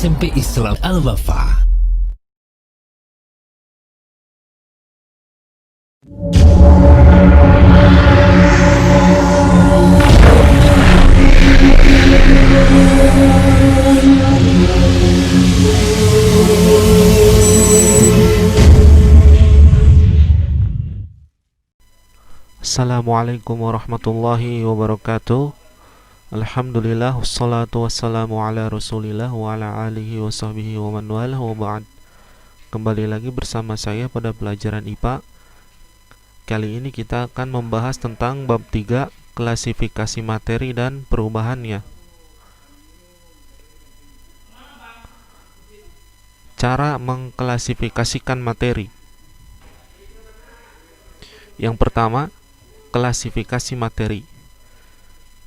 SMP Islam Al-Wafa. Assalamualaikum warahmatullahi wabarakatuh. Alhamdulillah, wassalatu wassalamu ala rasulillah wa ala alihi wa sahbihi wa man walah wa ba'd. Kembali lagi bersama saya pada pelajaran IPA. Kali ini kita akan membahas tentang bab 3, klasifikasi materi dan perubahannya. Cara mengklasifikasikan materi. Yang pertama, klasifikasi materi.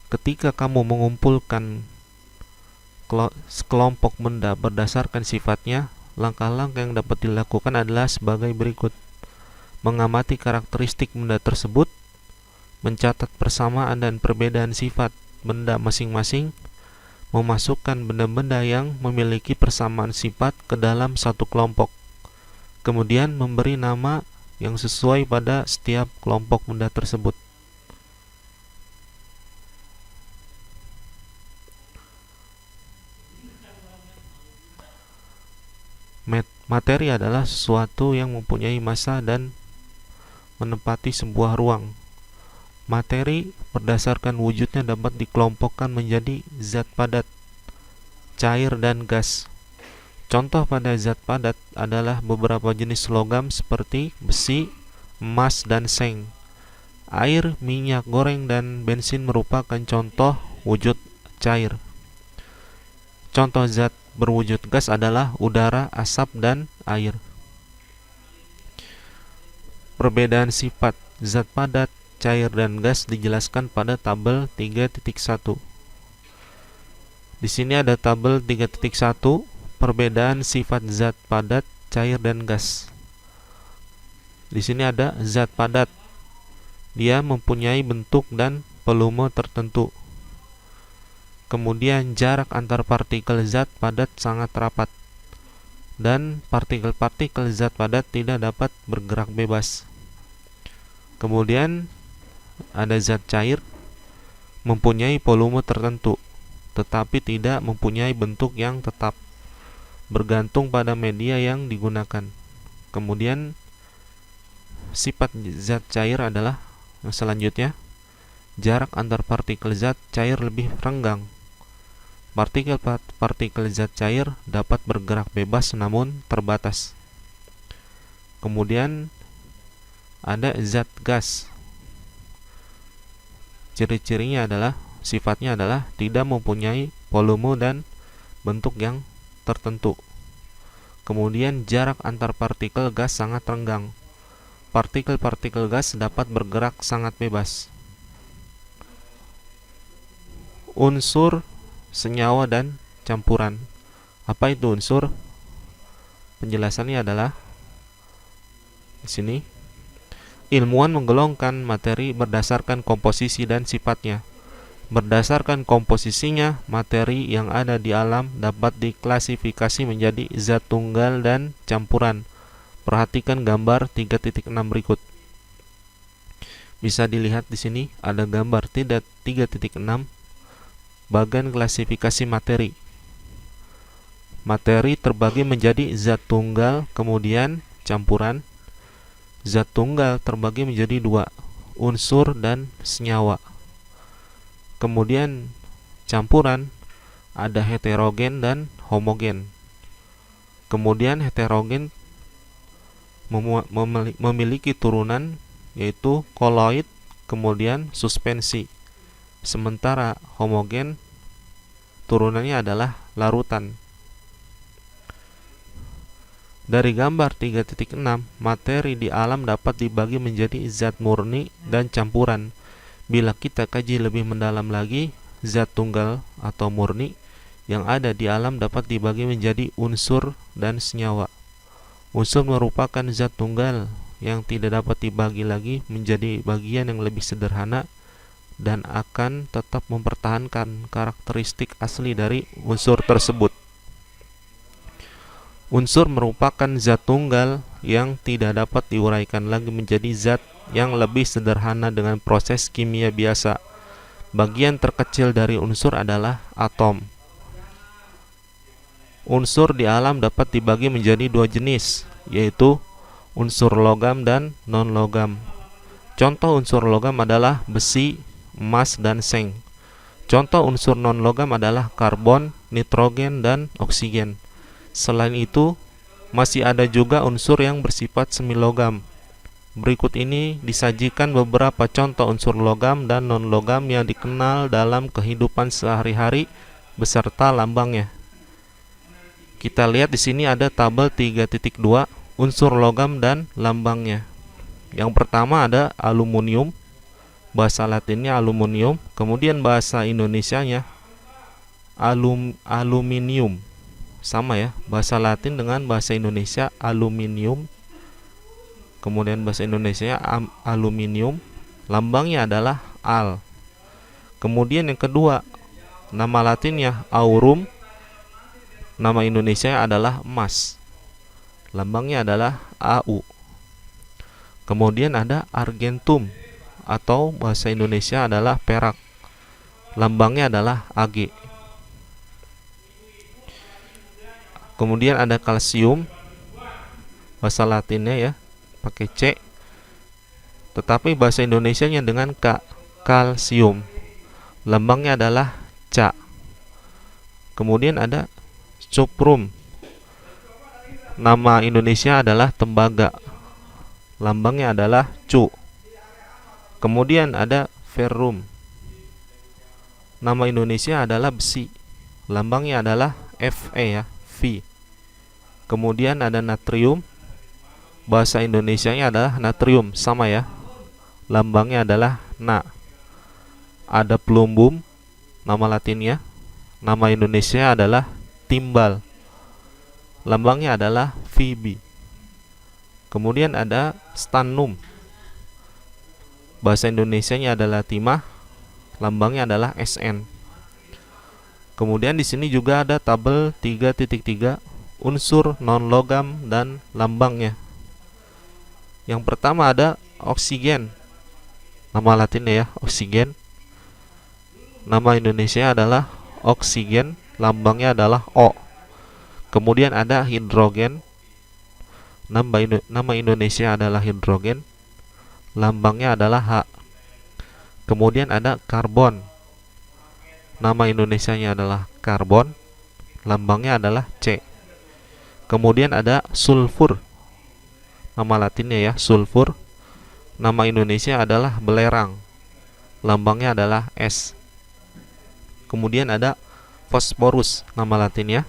Ketika kamu mengumpulkan sekelompok benda berdasarkan sifatnya, langkah-langkah yang dapat dilakukan adalah sebagai berikut: mengamati karakteristik benda tersebut, mencatat persamaan dan perbedaan sifat benda masing-masing, memasukkan benda-benda yang memiliki persamaan sifat ke dalam satu kelompok, kemudian memberi nama yang sesuai pada setiap kelompok benda tersebut. Materi adalah sesuatu yang mempunyai massa dan menempati sebuah ruang. Materi berdasarkan wujudnya dapat dikelompokkan menjadi zat padat, cair, dan gas. Contoh pada zat padat adalah beberapa jenis logam seperti besi, emas, dan seng. Air, minyak goreng, dan bensin merupakan contoh wujud cair. Contoh zat berwujud gas adalah udara, asap, dan air. Perbedaan sifat zat padat, cair, dan gas dijelaskan pada tabel 3.1. Di sini ada tabel 3.1, perbedaan sifat zat padat, cair, dan gas. Di sini ada zat padat. Dia mempunyai bentuk dan volume tertentu. Kemudian jarak antar partikel zat padat sangat rapat, dan partikel-partikel zat padat tidak dapat bergerak bebas. Kemudian ada zat cair, mempunyai volume tertentu, tetapi tidak mempunyai bentuk yang tetap, bergantung pada media yang digunakan. Kemudian sifat zat cair adalah yang selanjutnya, jarak antar partikel zat cair lebih renggang. Partikel zat cair dapat bergerak bebas namun terbatas. Kemudian ada zat gas. Ciri-cirinya adalah, sifatnya adalah tidak mempunyai volume dan bentuk yang tertentu. Kemudian jarak antar partikel gas sangat renggang. Partikel-partikel gas dapat bergerak sangat bebas. Unsur, senyawa, dan campuran. Apa itu unsur? Penjelasannya adalah di sini. Ilmuwan menggolongkan materi berdasarkan komposisi dan sifatnya. Berdasarkan komposisinya, materi yang ada di alam dapat diklasifikasi menjadi zat tunggal dan campuran. Perhatikan gambar 3.6 berikut. Bisa dilihat di sini ada gambar 3.6, bagian klasifikasi materi. Materi terbagi menjadi zat tunggal, kemudian campuran. Zat tunggal terbagi menjadi dua, unsur dan senyawa. Kemudian campuran ada heterogen dan homogen. Kemudian heterogen memiliki turunan yaitu koloid, kemudian suspensi. Sementara homogen turunannya adalah larutan. Dari gambar 3.6, materi di alam dapat dibagi menjadi zat murni dan campuran. Bila kita kaji lebih mendalam lagi, zat tunggal atau murni yang ada di alam dapat dibagi menjadi unsur dan senyawa. Unsur merupakan zat tunggal yang tidak dapat dibagi lagi menjadi bagian yang lebih sederhana dan akan tetap mempertahankan karakteristik asli dari unsur tersebut. Unsur merupakan zat tunggal yang tidak dapat diuraikan lagi menjadi zat yang lebih sederhana dengan proses kimia biasa. Bagian terkecil dari unsur adalah atom. Unsur di alam dapat dibagi menjadi dua jenis, yaitu unsur logam dan non-logam. Contoh unsur logam adalah besi, emas, dan seng. Contoh unsur non-logam adalah karbon, nitrogen, dan oksigen. Selain itu, masih ada juga unsur yang bersifat semilogam. Berikut ini disajikan beberapa contoh unsur logam dan non-logam yang dikenal dalam kehidupan sehari-hari beserta lambangnya. Kita lihat di sini ada tabel 3.2 unsur logam dan lambangnya. Yang pertama ada aluminium, bahasa Latinnya aluminium, kemudian bahasa Indonesianya aluminium. Sama ya, bahasa Latin dengan bahasa Indonesia aluminium, kemudian bahasa Indonesia aluminium, lambangnya adalah Al. Kemudian yang kedua, nama Latinnya aurum, nama Indonesia adalah emas, lambangnya adalah Au. Kemudian ada argentum, atau bahasa Indonesia adalah perak, lambangnya adalah Ag. Kemudian ada kalsium, bahasa Latinnya ya pakai C, tetapi bahasa Indonesianya dengan K, kalsium, lambangnya adalah Ca. Kemudian ada cuprum, nama Indonesia adalah tembaga, lambangnya adalah Cu. Kemudian ada ferrum, nama Indonesia adalah besi, lambangnya adalah Fe ya, V. Kemudian ada natrium, bahasa Indonesianya adalah natrium, sama ya, lambangnya adalah Na. Ada plumbum, nama Latinnya, nama Indonesia adalah timbal, lambangnya adalah Vb. Kemudian ada stannum, bahasa Indonesianya adalah timah, lambangnya adalah Sn. Kemudian di sini juga ada tabel 3.3 unsur non-logam dan lambangnya. Yang pertama ada oksigen, nama Latinnya ya oksigen, nama Indonesia adalah oksigen, lambangnya adalah O. Kemudian ada hidrogen, nama Indonesia adalah hidrogen, lambangnya adalah H. Kemudian ada karbon, nama Indonesianya adalah karbon, lambangnya adalah C. Kemudian ada sulfur, nama Latinnya ya sulfur, nama Indonesia adalah belerang, lambangnya adalah S. Kemudian ada fosforus, nama Latinnya,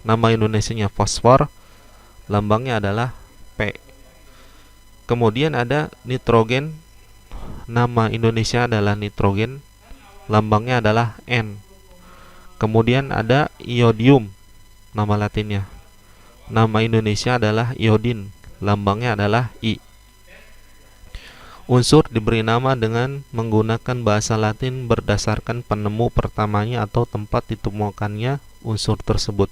nama Indonesianya fosfor, lambangnya adalah P. Kemudian ada nitrogen, nama Indonesia adalah nitrogen, lambangnya adalah N. Kemudian ada iodium, nama Latinnya, nama Indonesia adalah iodin, lambangnya adalah I. Unsur diberi nama dengan menggunakan bahasa Latin berdasarkan penemu pertamanya atau tempat ditemukannya unsur tersebut.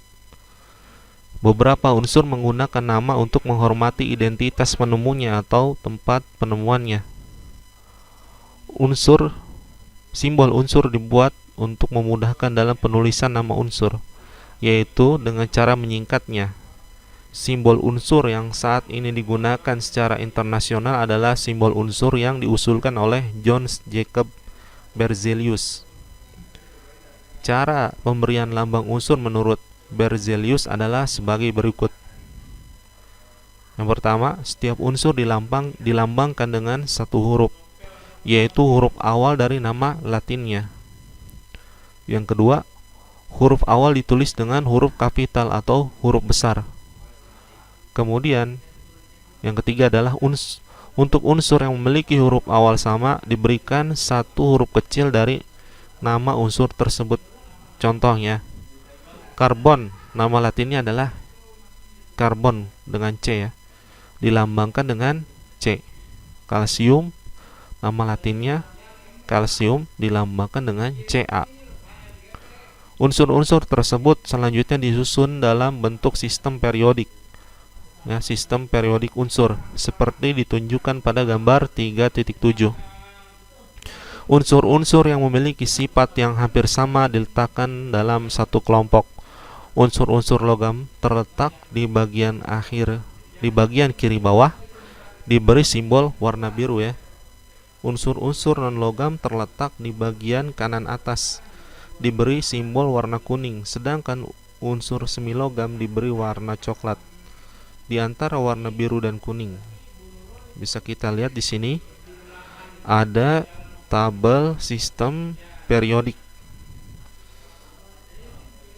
Beberapa unsur menggunakan nama untuk menghormati identitas penemunya atau tempat penemuannya. Simbol unsur dibuat untuk memudahkan dalam penulisan nama unsur, yaitu dengan cara menyingkatnya. Simbol unsur yang saat ini digunakan secara internasional adalah simbol unsur yang diusulkan oleh John Jacob Berzelius. Cara pemberian lambang unsur menurut Berzelius adalah sebagai berikut. Yang pertama, setiap unsur dilambangkan dengan satu huruf, yaitu huruf awal dari nama Latinnya. Yang kedua, huruf awal ditulis dengan huruf kapital atau huruf besar. Kemudian, yang ketiga adalah untuk unsur yang memiliki huruf awal sama diberikan satu huruf kecil dari nama unsur tersebut. Contohnya, karbon, nama Latinnya adalah karbon dengan C ya, dilambangkan dengan C. Kalsium, nama Latinnya kalsium, dilambangkan dengan Ca. Unsur-unsur tersebut selanjutnya disusun dalam bentuk sistem periodik. Ya, sistem periodik unsur seperti ditunjukkan pada gambar 3.7. Unsur-unsur yang memiliki sifat yang hampir sama diletakkan dalam satu kelompok. Unsur-unsur logam terletak di bagian kiri bawah, diberi simbol warna biru ya. Unsur-unsur non-logam terletak di bagian kanan atas, diberi simbol warna kuning, sedangkan unsur semilogam diberi warna coklat di antara warna biru dan kuning. Bisa kita lihat di sini ada tabel sistem periodik.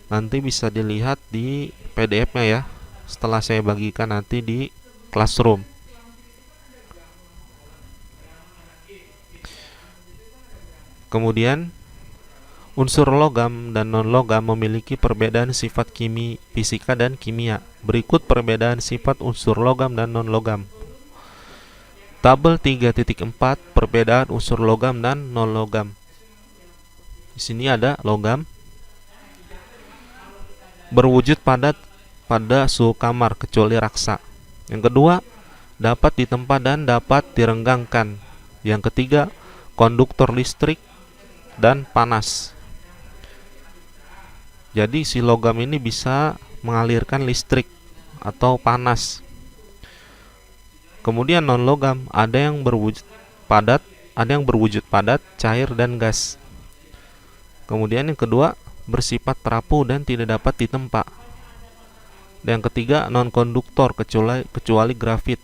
Nanti bisa dilihat di PDF-nya ya, setelah saya bagikan nanti di Classroom. Kemudian unsur logam dan non-logam memiliki perbedaan sifat fisika dan kimia. Berikut perbedaan sifat unsur logam dan non-logam. Tabel 3.4 perbedaan unsur logam dan non-logam. Di sini ada logam berwujud padat pada suhu kamar kecuali raksa. Yang kedua, dapat ditempa dan dapat direnggangkan. Yang ketiga, konduktor listrik dan panas. Jadi si logam ini bisa mengalirkan listrik atau panas. Kemudian non-logam ada yang berwujud padat, cair dan gas. Kemudian yang kedua, bersifat terapu dan tidak dapat ditempa. Dan yang ketiga, non-konduktor kecuali grafit.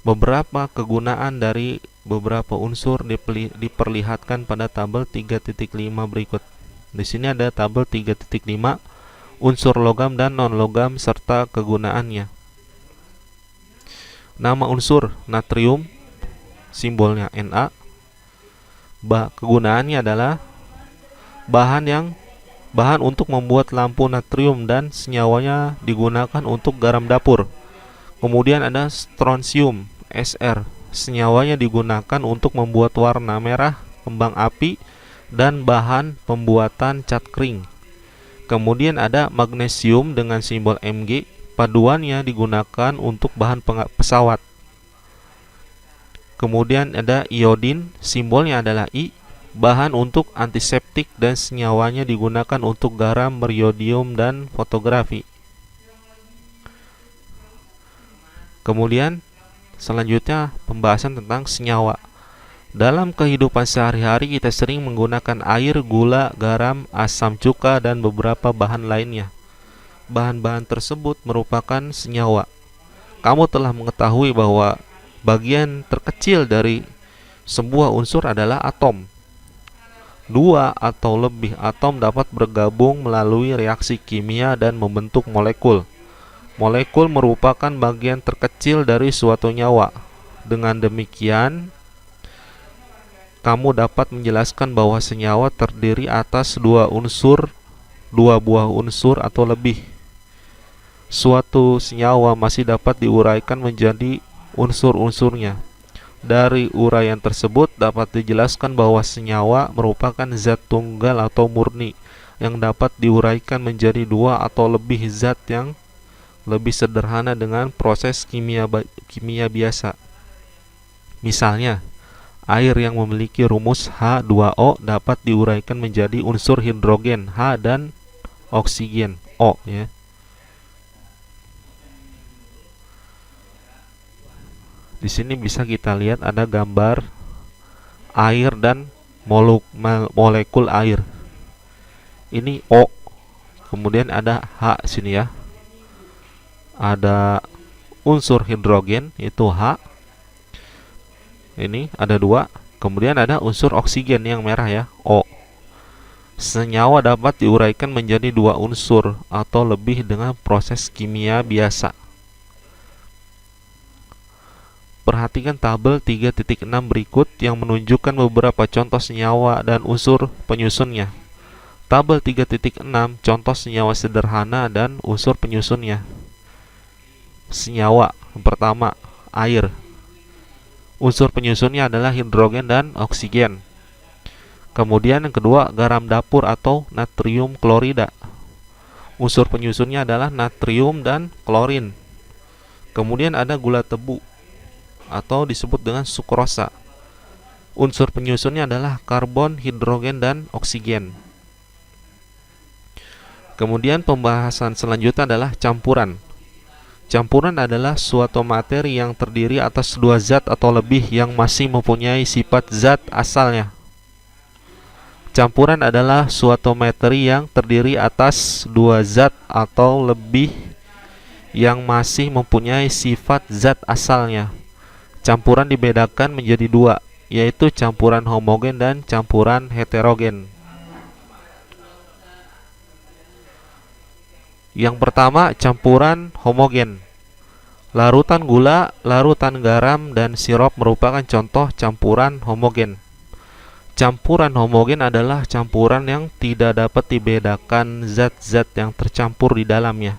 Beberapa kegunaan dari beberapa unsur diperlihatkan pada tabel 3.5 berikut. Di sini ada tabel 3.5 unsur logam dan non-logam serta kegunaannya. Nama unsur natrium, simbolnya Na. Kegunaannya adalah bahan untuk membuat lampu natrium dan senyawanya digunakan untuk garam dapur. Kemudian ada strontium, Sr. Senyawanya digunakan untuk membuat warna merah, kembang api, dan bahan pembuatan cat kering. Kemudian ada magnesium dengan simbol Mg. Paduannya digunakan untuk bahan pesawat. Kemudian ada iodin, simbolnya adalah I. Bahan untuk antiseptik dan senyawanya digunakan untuk garam, meriodium, dan fotografi. Kemudian selanjutnya pembahasan tentang senyawa. Dalam kehidupan sehari-hari kita sering menggunakan air, gula, garam, asam cuka, dan beberapa bahan lainnya. Bahan-bahan tersebut merupakan senyawa. Kamu telah mengetahui bahwa bagian terkecil dari sebuah unsur adalah atom. 2 atau lebih atom dapat bergabung melalui reaksi kimia dan membentuk molekul. Molekul merupakan bagian terkecil dari suatu nyawa. Dengan demikian, kamu dapat menjelaskan bahwa senyawa terdiri atas 2 buah unsur atau lebih. Suatu senyawa masih dapat diuraikan menjadi unsur-unsurnya. Dari uraian tersebut dapat dijelaskan bahwa senyawa merupakan zat tunggal atau murni yang dapat diuraikan menjadi 2 atau lebih zat yang lebih sederhana dengan proses kimia biasa. Misalnya, air yang memiliki rumus H2O dapat diuraikan menjadi unsur hidrogen H dan oksigen O ya. Di sini bisa kita lihat ada gambar air dan molekul air. Ini O. Kemudian ada H sini ya. Ada unsur hidrogen itu H. Ini ada 2. Kemudian ada unsur oksigen yang merah ya, O. Senyawa dapat diuraikan menjadi 2 unsur atau lebih dengan proses kimia biasa. Perhatikan tabel 3.6 berikut yang menunjukkan beberapa contoh senyawa dan unsur penyusunnya. Tabel 3.6 contoh senyawa sederhana dan unsur penyusunnya. Senyawa pertama, air. Unsur penyusunnya adalah hidrogen dan oksigen. Kemudian yang kedua, garam dapur atau natrium klorida. Unsur penyusunnya adalah natrium dan klorin. Kemudian ada gula tebu atau disebut dengan sukrosa. Unsur penyusunnya adalah karbon, hidrogen, dan oksigen. Kemudian pembahasan selanjutnya adalah campuran. Campuran adalah suatu materi yang terdiri atas dua zat atau lebih yang masih mempunyai sifat zat asalnya. Campuran adalah suatu materi yang terdiri atas dua zat atau lebih yang masih mempunyai sifat zat asalnya. Campuran dibedakan menjadi dua, yaitu campuran homogen dan campuran heterogen. Yang pertama, campuran homogen. Larutan gula, larutan garam, dan sirup merupakan contoh campuran homogen. Campuran homogen adalah campuran yang tidak dapat dibedakan zat-zat yang tercampur di dalamnya.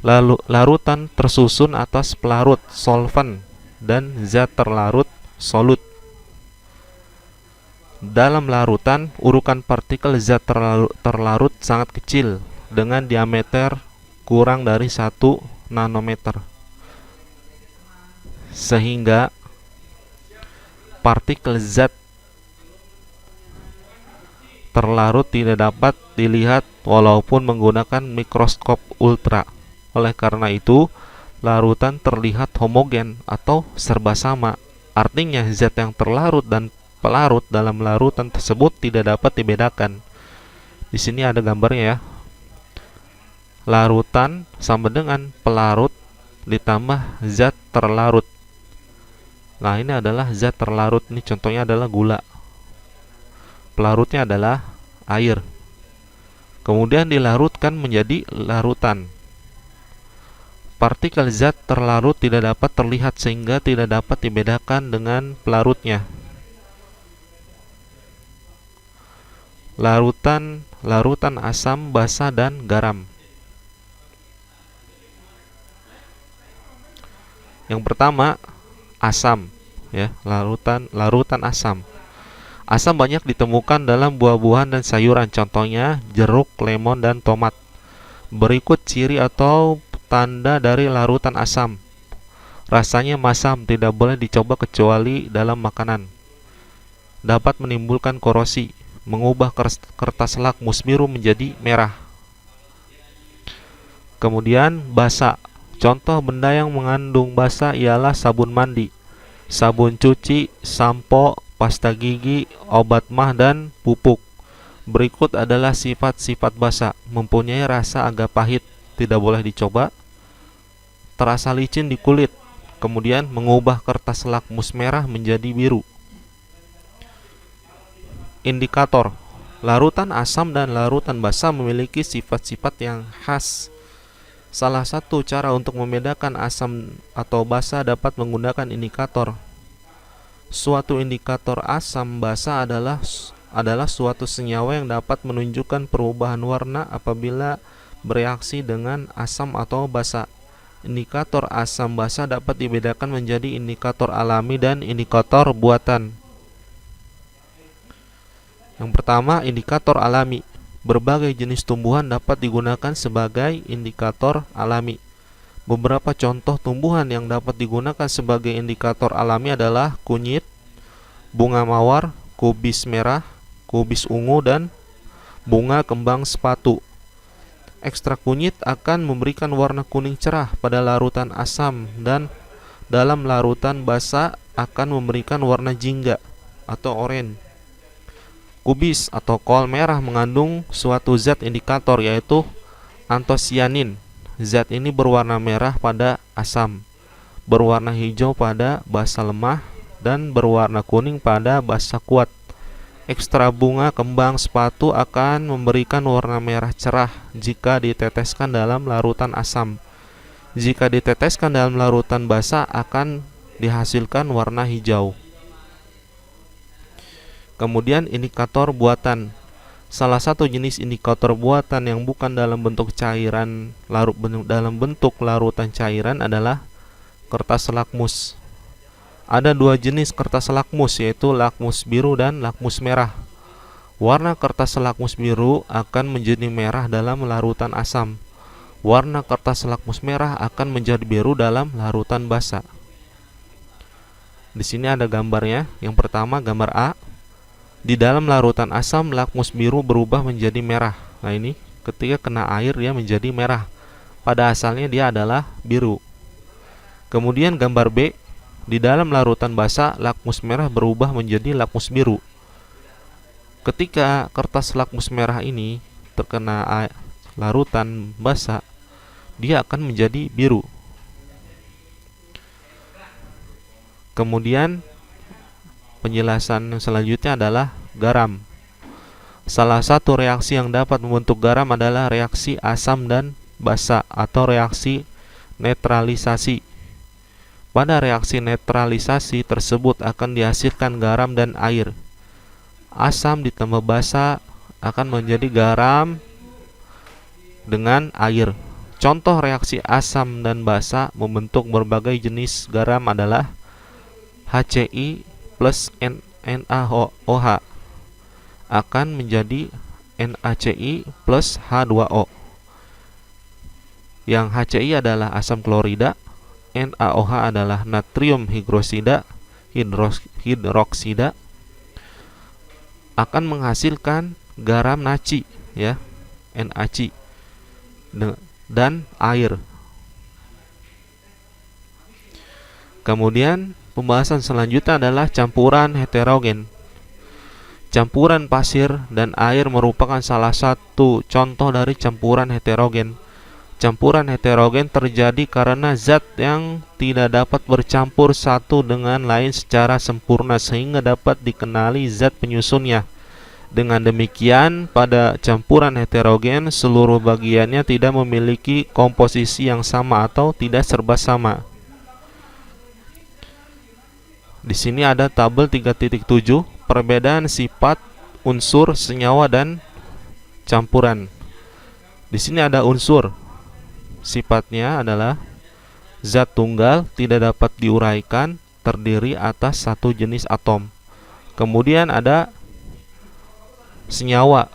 Lalu larutan tersusun atas pelarut solvent dan zat terlarut solut. Dalam larutan, urukan partikel zat terlarut sangat kecil dengan diameter kurang dari 1 nanometer. Sehingga partikel zat terlarut tidak dapat dilihat walaupun menggunakan mikroskop ultra. Oleh karena itu, larutan terlihat homogen atau serba sama. Artinya zat yang terlarut dan pelarut dalam larutan tersebut tidak dapat dibedakan. Di sini ada gambarnya ya. Larutan sama dengan pelarut ditambah zat terlarut. Nah, ini adalah zat terlarut. Ini contohnya adalah gula. Pelarutnya adalah air. Kemudian dilarutkan menjadi larutan. Partikel zat terlarut tidak dapat terlihat sehingga tidak dapat dibedakan dengan pelarutnya. Larutan asam, basa, dan garam. Yang pertama, asam ya, larutan asam. Asam banyak ditemukan dalam buah-buahan dan sayuran, contohnya jeruk, lemon, dan tomat. Berikut ciri atau tanda dari larutan asam. Rasanya masam, tidak boleh dicoba kecuali dalam makanan. Dapat menimbulkan korosi, mengubah kertas lakmus biru menjadi merah. Kemudian basa. Contoh benda yang mengandung basa ialah sabun mandi, sabun cuci, sampo, pasta gigi, obat mah, dan pupuk. Berikut adalah sifat-sifat basa. Mempunyai rasa agak pahit, tidak boleh dicoba. Terasa licin di kulit. Kemudian mengubah kertas lakmus merah menjadi biru. Indikator. Larutan asam dan larutan basa memiliki sifat-sifat yang khas. Salah satu cara untuk membedakan asam atau basa dapat menggunakan indikator. Suatu indikator asam basa adalah suatu senyawa yang dapat menunjukkan perubahan warna apabila bereaksi dengan asam atau basa. Indikator asam basa dapat dibedakan menjadi indikator alami dan indikator buatan. Yang pertama, indikator alami. Berbagai jenis tumbuhan dapat digunakan sebagai indikator alami. Beberapa contoh tumbuhan yang dapat digunakan sebagai indikator alami adalah kunyit, bunga mawar, kubis merah, kubis ungu, dan bunga kembang sepatu. Ekstrak kunyit akan memberikan warna kuning cerah pada larutan asam dan dalam larutan basa akan memberikan warna jingga atau oranye. Kubis atau kol merah mengandung suatu zat indikator yaitu antosianin. Zat ini berwarna merah pada asam, berwarna hijau pada basa lemah, dan berwarna kuning pada basa kuat. Ekstra bunga kembang sepatu akan memberikan warna merah cerah jika diteteskan dalam larutan asam. Jika diteteskan dalam larutan basa akan dihasilkan warna hijau. Kemudian indikator buatan. Salah satu jenis indikator buatan yang bukan dalam bentuk cairan dalam bentuk larutan cairan adalah kertas lakmus. Ada dua jenis kertas lakmus, yaitu lakmus biru dan lakmus merah. Warna kertas lakmus biru akan menjadi merah dalam larutan asam. Warna kertas lakmus merah akan menjadi biru dalam larutan basa. Di sini ada gambarnya. Yang pertama gambar A. Di dalam larutan asam lakmus biru berubah menjadi merah. Nah ini ketika kena air dia menjadi merah. Pada asalnya dia adalah biru. Kemudian gambar B. Di dalam larutan basa lakmus merah berubah menjadi lakmus biru. Ketika kertas lakmus merah ini terkena larutan basa, dia akan menjadi biru. Kemudian penjelasan selanjutnya adalah garam. Salah satu reaksi yang dapat membentuk garam adalah reaksi asam dan basa atau reaksi netralisasi. Pada reaksi netralisasi tersebut akan dihasilkan garam dan air. Asam ditambah basa akan menjadi garam dengan air. Contoh reaksi asam dan basa membentuk berbagai jenis garam adalah HCl plus NaOH akan menjadi NaCl plus H2O. Yang HCl adalah asam klorida, NaOH adalah natrium hidroksida, akan menghasilkan garam NaCl, ya, NaCl dan air. Kemudian pembahasan selanjutnya adalah campuran heterogen. Campuran pasir dan air merupakan salah satu contoh dari campuran heterogen. Campuran heterogen terjadi karena zat yang tidak dapat bercampur satu dengan lain secara sempurna sehingga dapat dikenali zat penyusunnya. Dengan demikian, pada campuran heterogen seluruh bagiannya tidak memiliki komposisi yang sama atau tidak serba sama. Di sini ada tabel 3.7 perbedaan sifat unsur senyawa dan campuran. Di sini ada unsur. Sifatnya adalah zat tunggal tidak dapat diuraikan, terdiri atas satu jenis atom. Kemudian ada senyawa.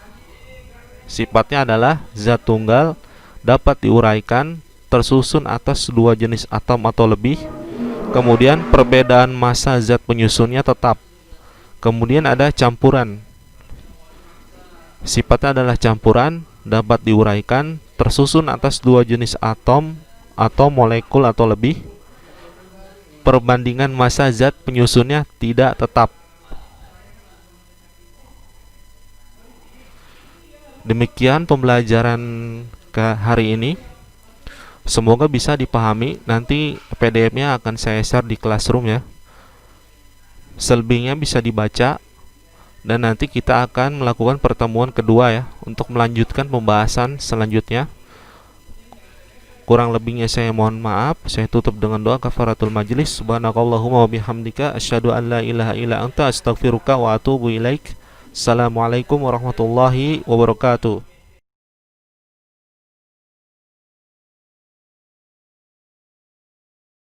Sifatnya adalah zat tunggal dapat diuraikan, tersusun atas dua jenis atom atau lebih. Kemudian perbedaan massa zat penyusunnya tetap. Kemudian ada campuran. Sifatnya adalah campuran, dapat diuraikan, tersusun atas dua jenis atom atau molekul atau lebih. Perbandingan massa zat penyusunnya tidak tetap. Demikian pembelajaran hari ini. Semoga bisa dipahami. Nanti PDF-nya akan saya share di Classroom, ya. Selebihnya bisa dibaca. Dan nanti kita akan melakukan pertemuan kedua, ya, untuk melanjutkan pembahasan selanjutnya. Kurang lebihnya saya mohon maaf. Saya tutup dengan doa kafaratul majlis. Subhanakallahumma wa bihamdika asyhadu an la ilaha illa anta astaghfiruka wa atubu ilaik. Assalamualaikum warahmatullahi wabarakatuh.